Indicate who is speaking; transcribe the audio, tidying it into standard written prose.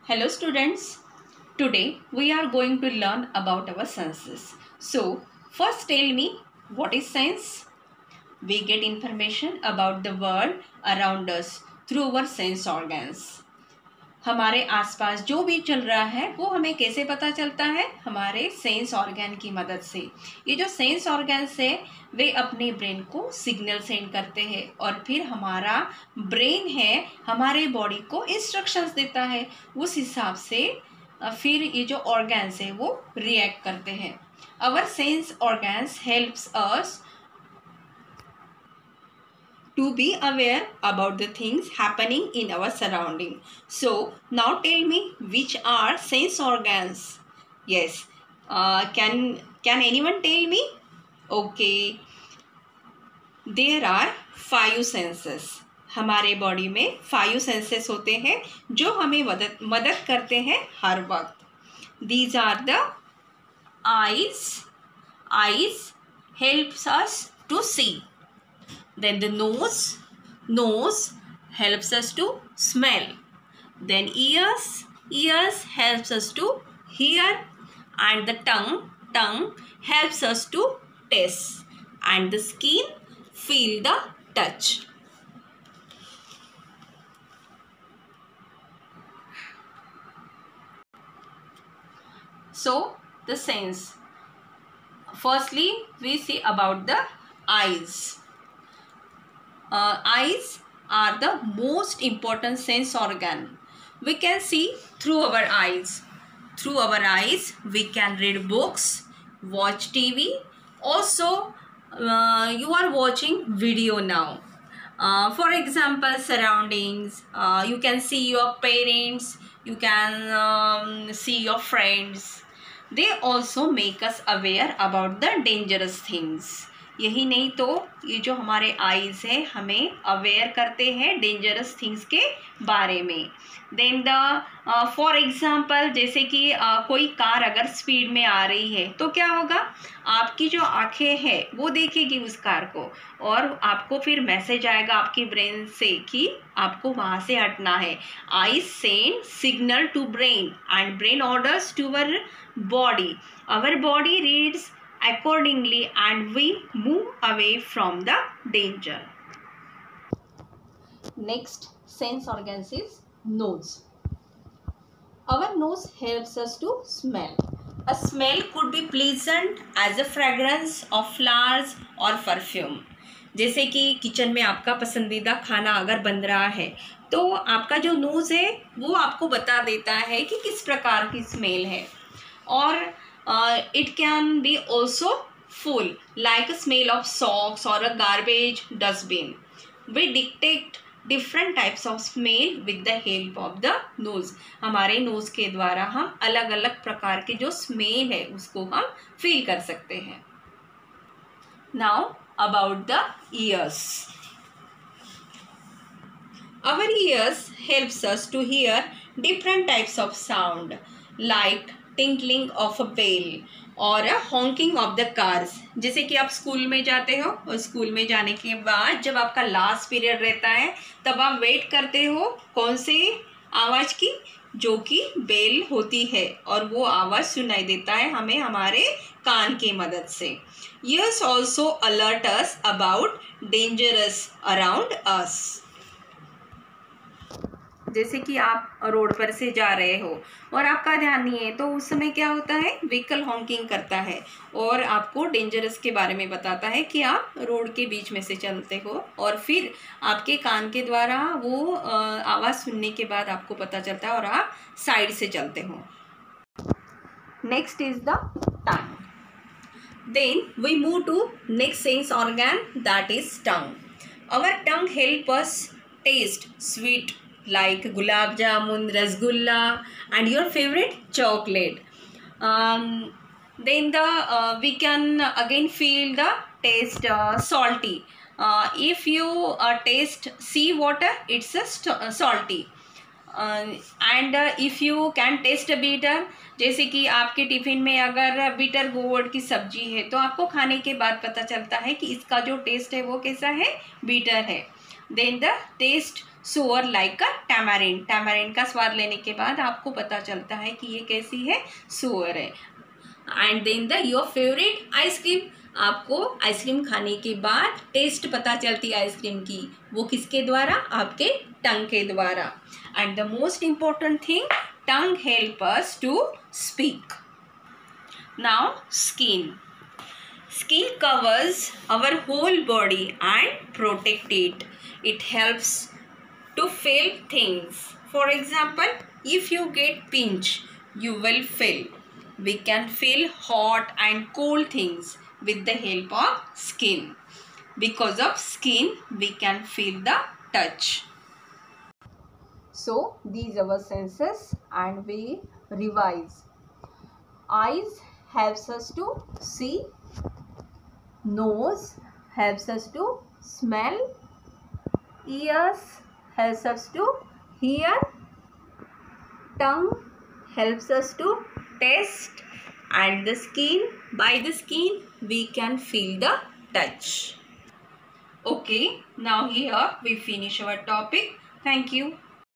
Speaker 1: Hello students, today we are going to learn about our senses. So first tell me, what is sense? We get information about the world around us through our sense organs. हमारे आसपास जो भी चल रहा है वो हमें कैसे पता चलता है? हमारे सेंस ऑर्गन की मदद से। ये जो सेंस ऑर्गन्स है वे अपने ब्रेन को सिग्नल सेंड करते हैं और फिर हमारा ब्रेन है हमारे बॉडी को इंस्ट्रक्शंस देता है, उस हिसाब से फिर ये जो ऑर्गन्स है वो रिएक्ट करते हैं। Our sense organs helps us to be aware about the things happening in our surrounding. So now tell me, which are sense organs? Yes, can anyone tell me? Okay, there are 5 senses. हमारे body में 5 senses होते हैं जो हमें मदद करते हैं हर वक्त. These are the eyes. Eyes helps us to see. Then the nose helps us to smell. Then ears helps us to hear, and the tongue helps us to taste, and the skin feel the touch. So the sense. Firstly, we see about the eyes. Eyes are the most important sense organ. We can see through our eyes. Through our eyes, we can read books, watch TV. Also, you are watching video now. For example, surroundings. You can see your parents. You can see your friends. They also make us aware about the dangerous things. यही नहीं तो ये जो हमारे eyes है हमें aware करते हैं डेंजरस थिंग्स के बारे में. देन द फॉर एग्जांपल, जैसे कि कोई कार अगर स्पीड में आ रही है तो क्या होगा, आपकी जो आंखें हैं वो देखेगी उस कार को और आपको फिर मैसेज आएगा आपकी ब्रेन से कि आपको वहाँ से हटना है. Eyes send signal to brain and brain orders to our body. Our body reads accordingly and we move away from the danger. Next sense organ is nose. Our nose helps us to smell. A smell could be pleasant as a fragrance of flowers or perfume. जैसे कि kitchen में आपका पसंदीदा खाना अगर बन रहा है तो आपका जो नोज है वो आपको बता देता है कि किस प्रकार की स्मेल है. और it can be also full, like a smell of socks or a garbage dustbin. We detect different types of smell with the help of the nose. हमारे नोज के द्वारा हम अलग अलग प्रकार के जो स्मेल है उसको हम फील कर सकते हैं. Now about the ears. Our ears helps us to hear different types of sound like tinkling of a bell और हॉन्किंग ऑफ द कार्स. जैसे कि आप स्कूल में जाते हो और स्कूल में जाने के बाद जब आपका लास्ट पीरियड रहता है तब आप वेट करते हो कौन से आवाज़ की, जो कि बेल होती है और वो आवाज़ सुनाई देता है हमें हमारे कान की मदद से. Years also alert us about dangerous around us. जैसे कि आप रोड पर से जा रहे हो और आपका ध्यान नहीं है तो उस समय क्या होता है, व्हीकल हॉन्किंग करता है और आपको डेंजरस के बारे में बताता है कि आप रोड के बीच में से चलते हो और फिर आपके कान के द्वारा वो आवाज़ सुनने के बाद आपको पता चलता है और आप साइड से चलते हो. Next is the tongue. Then we move to next sense organ, that is tongue. Our tongue help us taste sweet like gulab jamun, rasgulla and your favorite chocolate. Then we can again feel the taste salty. If you taste sea water, it's a salty. And if you can taste bitter, जैसे कि आपके tiffin में अगर bitter gourd की सब्जी है तो आपको खाने के बाद पता चलता है कि इसका जो टेस्ट है वो कैसा है, बिटर है. Then the taste sour like a tamarind. Tamarind का स्वाद लेने के बाद आपको पता चलता है कि ये कैसी है, सोअर है। And then the your favourite ice cream, आपको आइसक्रीम खाने के बाद टेस्ट पता चलती है आइसक्रीम की, वो किसके द्वारा, आपके टंग के द्वारा। And the most important thing, tongue help us to speak. Now skin. Skin covers our whole body and protect it. It helps to feel things. For example, if you get pinch, you will feel. We can feel hot and cold things with the help of skin. Because of skin, we can feel the touch. So, these are our senses and we revise. Eyes helps us to see. Nose helps us to smell. Ears helps us to hear. Tongue helps us to taste. And the skin, by the skin we can feel the touch. Okay, now here we finish our topic. Thank you.